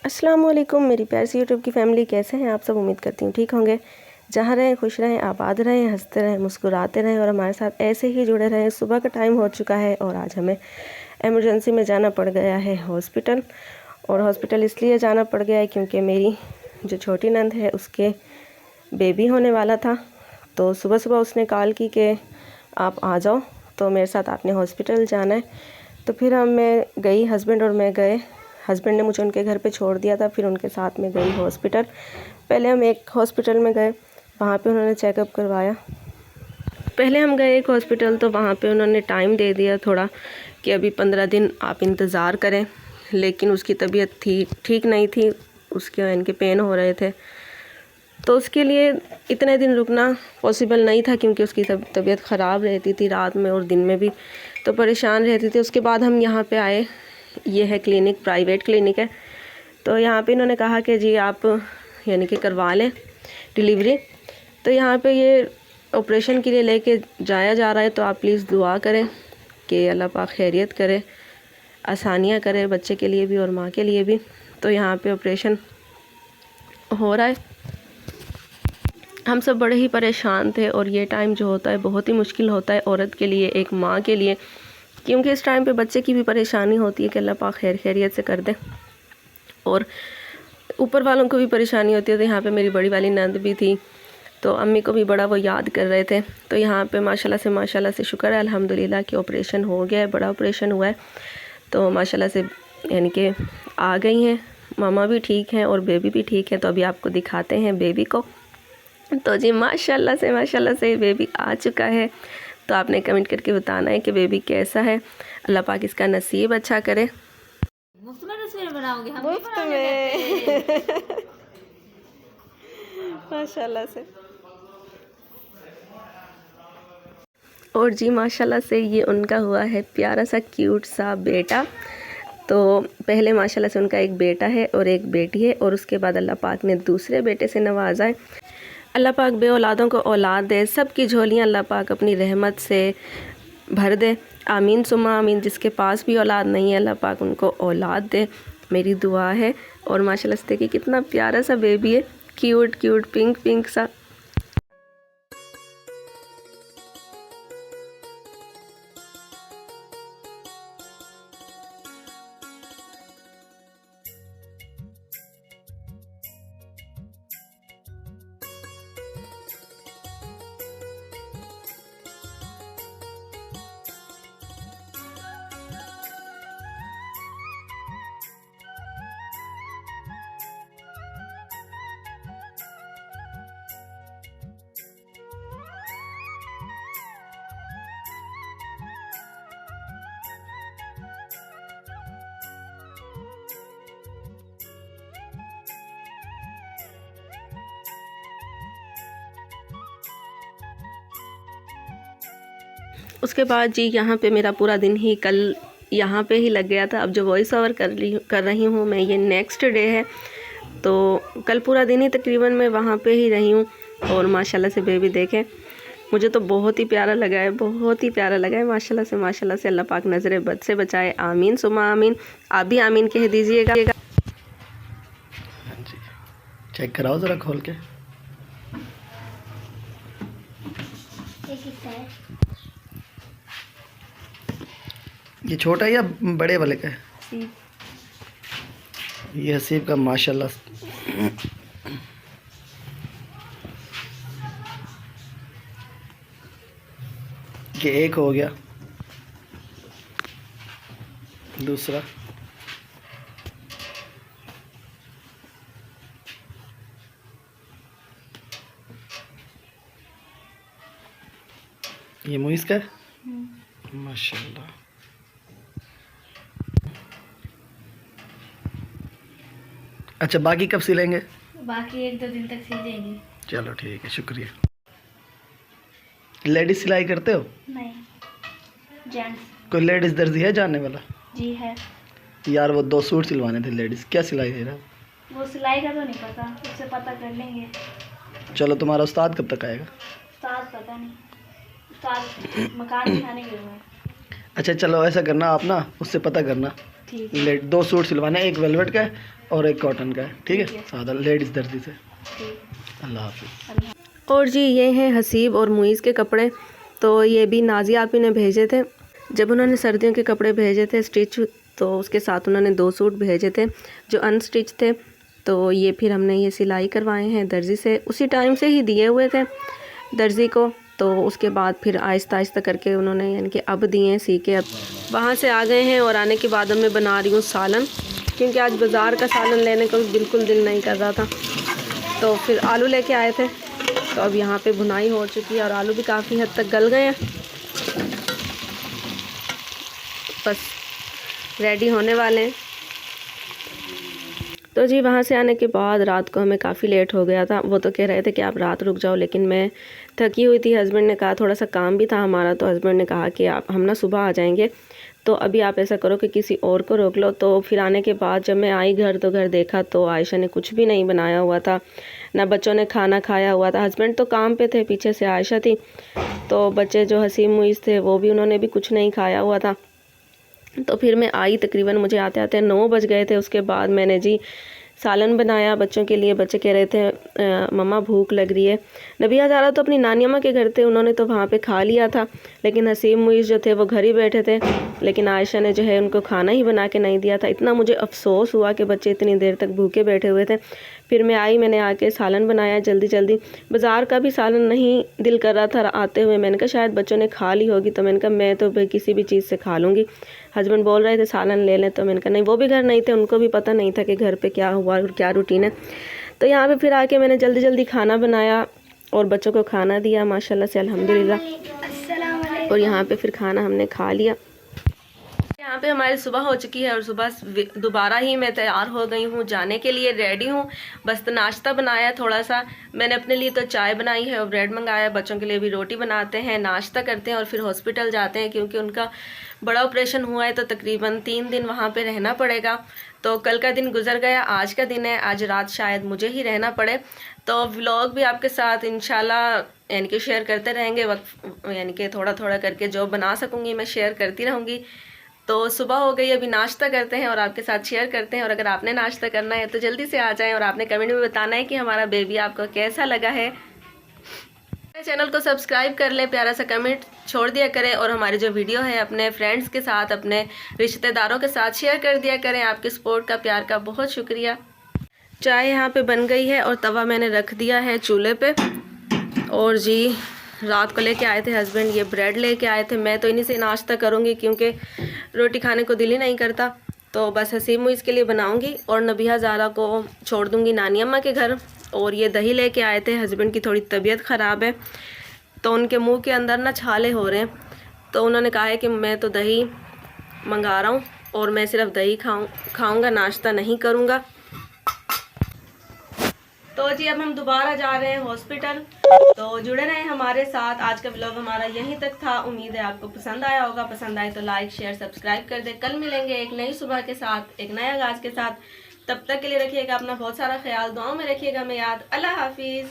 अस्सलाम वालेकुम मेरी प्यारी सी यूट्यूब की फ़ैमिली, कैसे हैं आप सब। उम्मीद करती हूँ ठीक होंगे। जहाँ रहें खुश रहें, आबाद रहें, हंसते रहें, मुस्कुराते रहें और हमारे साथ ऐसे ही जुड़े रहें। सुबह का टाइम हो चुका है और आज हमें एमरजेंसी में जाना पड़ गया है हॉस्पिटल। और हॉस्पिटल इसलिए जाना पड़ गया है क्योंकि मेरी जो छोटी नंद है उसके बेबी होने वाला था। तो सुबह सुबह उसने कॉल की कि आप आ जाओ, तो मेरे साथ आपने हॉस्पिटल जाना है। तो फिर मैं गई, हस्बैंड और मैं गए। हस्बैंड ने मुझे उनके घर पे छोड़ दिया था, फिर उनके साथ में गई हॉस्पिटल। पहले हम एक हॉस्पिटल में गए, वहाँ पे उन्होंने चेकअप करवाया। पहले हम गए एक हॉस्पिटल, तो वहाँ पे उन्होंने टाइम दे दिया थोड़ा कि अभी 15 दिन आप इंतज़ार करें। लेकिन उसकी तबीयत ठीक नहीं थी, उसके इनके पेन हो रहे थे, तो उसके लिए इतने दिन रुकना पॉसिबल नहीं था क्योंकि उसकी तबीयत ख़राब रहती थी रात में और दिन में भी, तो परेशान रहती थी। उसके बाद हम यहाँ पे आए। ये है क्लिनिक, प्राइवेट क्लिनिक है। तो यहाँ पे इन्होंने कहा कि जी आप यानी कि करवा लें डिलीवरी। तो यहाँ पे ये ऑपरेशन के लिए लेके जाया जा रहा है, तो आप प्लीज़ दुआ करें कि अल्लाह पाक खैरियत करे, आसानियाँ करे बच्चे के लिए भी और माँ के लिए भी। तो यहाँ पे ऑपरेशन हो रहा है। हम सब बड़े ही परेशान थे और ये टाइम जो होता है बहुत ही मुश्किल होता है औरत के लिए, एक माँ के लिए, क्योंकि इस टाइम पे बच्चे की भी परेशानी होती है कि अल्लाह पाक खैरियत से कर दे और ऊपर वालों को भी परेशानी होती है। तो यहाँ पे मेरी बड़ी वाली नंद भी थी, तो अम्मी को भी बड़ा वो याद कर रहे थे। तो यहाँ पे माशाल्लाह से शुक्र है अल्हम्दुलिल्लाह कि ऑपरेशन हो गया है, बड़ा ऑपरेशन हुआ है। तो माशाल्लाह से यानी कि आ गई हैं, मामा भी ठीक हैं और बेबी भी ठीक है। तो अभी आपको दिखाते हैं बेबी को। तो जी माशाल्लाह से बेबी आ चुका है। तो आपने कमेंट करके बताना है कि बेबी कैसा है। अल्लाह पाक इसका नसीब अच्छा करे। मुफ्त में तस्वीरें बनाओगे? हम मुफ्त में माशाल्लाह से। और जी माशाल्लाह से ये उनका हुआ है प्यारा सा क्यूट सा बेटा। तो पहले माशाल्लाह से उनका एक बेटा है और एक बेटी है, और उसके बाद अल्लाह पाक ने दूसरे बेटे से नवाजा है। अल्लाह पाक बे औलादों को औलाद दे, सब की झोलियाँ अल्लाह पाक अपनी रहमत से भर दे। आमीन सुमा आमीन। जिसके पास भी औलाद नहीं है अल्लाह पाक उनको औलाद दे, मेरी दुआ है। और माशाल्लाह से देखिए कितना प्यारा सा बेबी है, क्यूट पिंक सा। उसके बाद जी यहाँ पे मेरा पूरा दिन ही कल यहाँ पे ही लग गया था। अब जो वॉइस ओवर कर रही हूँ मैं, ये नेक्स्ट डे है। तो कल पूरा दिन ही तकरीबन मैं वहाँ पे ही रही हूँ। और माशाल्लाह से बेबी देखें, मुझे तो बहुत ही प्यारा लगा है, बहुत ही प्यारा लगा है। माशाल्लाह से अल्लाह पाक नज़र बद से बचाए। आमीन सुमा आमीन। आप भी आमीन कह दीजिएगा। चेक कराओ ज़रा खोल के। ये छोटा है या बड़े वाले का है? ये हसीब का माशाल्लाह। ये एक हो गया, दूसरा ये मुइस का है माशाल्लाह। अच्छा, बाकी कब सिलेंगे? बाकी 1-2 दिन तक सिल जाएंगे। चलो ठीक है, शुक्रिया। लेडीज सिलाई करते हो? नहीं, जेंट्स। कोई लेडीज दर्जी है जानने वाला? जी है। यार वो 2 सूट सिलवाने थे लेडीज, क्या सिलाई दे रहा है? वो सिलाई का तो नहीं पता, उससे पता कर लेंगे। चलो, तुम्हारा उस्ताद कब तक आएगा? उस्ताद पता नहीं, उस्ताद मकान दिखाने गए हुए हैं। अच्छा चलो, ऐसा करना आप ना उससे पता करना। ठीक है। 2 सूट सिलवाने, एक वेलवेट का और एक कॉटन का है, ठीक है, सादा लेडीज़ दर्जी से। ठीक। अल्लाह हाफिज़। और जी ये हैं हसीब और मुईज़ के कपड़े। तो ये भी नाजिया आपी ने भेजे थे। जब उन्होंने सर्दियों के कपड़े भेजे थे स्टिच, तो उसके साथ उन्होंने 2 सूट भेजे थे जो अनस्टिच थे। तो ये फिर हमने ये सिलाई करवाए हैं दर्जी से, उसी टाइम से ही दिए हुए थे दर्जी को। तो उसके बाद फिर आहिस्ता आहिस्ता करके उन्होंने यानी कि अब दिए सी के। अब वहाँ से आ गए हैं और आने के बाद अब मैं बना रही हूँ सालन, क्योंकि आज बाज़ार का सालन लेने को बिल्कुल दिल नहीं कर रहा था। तो फिर आलू लेके आए थे, तो अब यहाँ पे भुनाई हो चुकी है और आलू भी काफ़ी हद तक गल गए हैं, बस रेडी होने वाले हैं। तो जी वहाँ से आने के बाद रात को हमें काफ़ी लेट हो गया था। वो तो कह रहे थे कि आप रात रुक जाओ, लेकिन मैं थकी हुई थी। हस्बैंड ने कहा, थोड़ा सा काम भी था हमारा, तो हस्बैंड ने कहा कि आप हम ना सुबह आ जाएंगे, तो अभी आप ऐसा करो कि किसी और को रोक लो। तो फिर आने के बाद जब मैं आई घर, तो घर देखा तो आयशा ने कुछ भी नहीं बनाया हुआ था, ना बच्चों ने खाना खाया हुआ था। हस्बैंड तो काम पे थे, पीछे से आयशा थी, तो बच्चे जो हसीम मुईज़ थे वो भी उन्होंने भी कुछ नहीं खाया हुआ था। तो फिर मैं आई, तकरीबन मुझे आते आते 9 बज गए थे। उसके बाद मैंने जी सालन बनाया बच्चों के लिए। बच्चे कह रहे थे मम्मा भूख लग रही है। नबिया ज़ारा तो अपनी नानी अम्मा के घर थे, उन्होंने तो वहाँ पे खा लिया था, लेकिन हसीम मुईज़ जो थे वो घर ही बैठे थे। लेकिन आयशा ने जो है उनको खाना ही बना के नहीं दिया था। इतना मुझे अफसोस हुआ कि बच्चे इतनी देर तक भूखे बैठे हुए थे। फिर मैं आई, मैंने आके सालन बनाया जल्दी जल्दी। बाज़ार का भी सालन नहीं दिल कर रहा था आते हुए। मैंने कहा शायद बच्चों ने खा ली होगी, तो मैंने कहा मैं तो भाई किसी भी चीज़ से खा लूँगी। हस्बैंड बोल रहे थे सालन ले लें, तो मैंने कहा नहीं, वो भी घर नहीं थे, उनको भी पता नहीं था कि घर पे क्या हुआ और क्या रूटीन है। तो यहाँ पे फिर आके मैंने जल्दी जल्दी खाना बनाया और बच्चों को खाना दिया माशाल्लाह से, अल्हम्दुलिल्लाह। और यहाँ पे फिर खाना हमने खा लिया। यहाँ पे हमारी सुबह हो चुकी है और सुबह दोबारा ही मैं तैयार हो गई हूँ, जाने के लिए रेडी हूँ। बस तो नाश्ता बनाया थोड़ा सा मैंने अपने लिए, तो चाय बनाई है और ब्रेड मंगाया। बच्चों के लिए भी रोटी बनाते हैं, नाश्ता करते हैं और फिर हॉस्पिटल जाते हैं, क्योंकि उनका बड़ा ऑपरेशन हुआ है, तो तकरीबन 3 दिन वहाँ पे रहना पड़ेगा। तो कल का दिन गुजर गया, आज का दिन है, आज रात शायद मुझे ही रहना पड़े। तो व्लॉग भी आपके साथ इंशाल्लाह यानी कि शेयर करते रहेंगे, वक्त यानी कि थोड़ा थोड़ा करके जो बना सकूँगी मैं शेयर करती रहूँगी। तो सुबह हो गई, अभी नाश्ता करते हैं और आपके साथ शेयर करते हैं। और अगर आपने नाश्ता करना है तो जल्दी से आ जाएं और आपने कमेंट में बताना है कि हमारा बेबी आपको कैसा लगा है। मेरे चैनल को सब्सक्राइब कर लें, प्यारा सा कमेंट छोड़ दिया करें और हमारी जो वीडियो है अपने फ्रेंड्स के साथ, अपने रिश्तेदारों के साथ शेयर कर दिया करें। आपके सपोर्ट का, प्यार का बहुत शुक्रिया। चाय यहाँ पे बन गई है और तवा मैंने रख दिया है चूल्हे पे। और जी रात को लेके आए थे हस्बैंड ये ब्रेड लेके आए थे। मैं तो इन्हीं से नाश्ता करूँगी क्योंकि रोटी खाने को दिल ही नहीं करता। तो बस हसीम मुईज़ के लिए बनाऊँगी और नबिया ज़ारा को छोड़ दूँगी नानी अम्मा के घर। और ये दही लेके आए थे, हस्बैंड की थोड़ी तबीयत ख़राब है, तो उनके मुंह के अंदर ना छाले हो रहे हैं, तो उन्होंने कहा है कि मैं तो दही मंगा रहा हूँ और मैं सिर्फ दही खाऊँगा, नाश्ता नहीं करूँगा। तो जी अब हम दोबारा जा रहे हैं हॉस्पिटल, तो जुड़े रहें हमारे साथ। आज का व्लॉग हमारा यहीं तक था, उम्मीद है आपको पसंद आया होगा। पसंद आए तो लाइक शेयर सब्सक्राइब कर दें। कल मिलेंगे एक नई सुबह के साथ, एक नए आगाज के साथ। तब तक के लिए रखिएगा अपना बहुत सारा ख्याल, दुआओं में रखिएगा हमें याद। अल्लाह हाफिज़।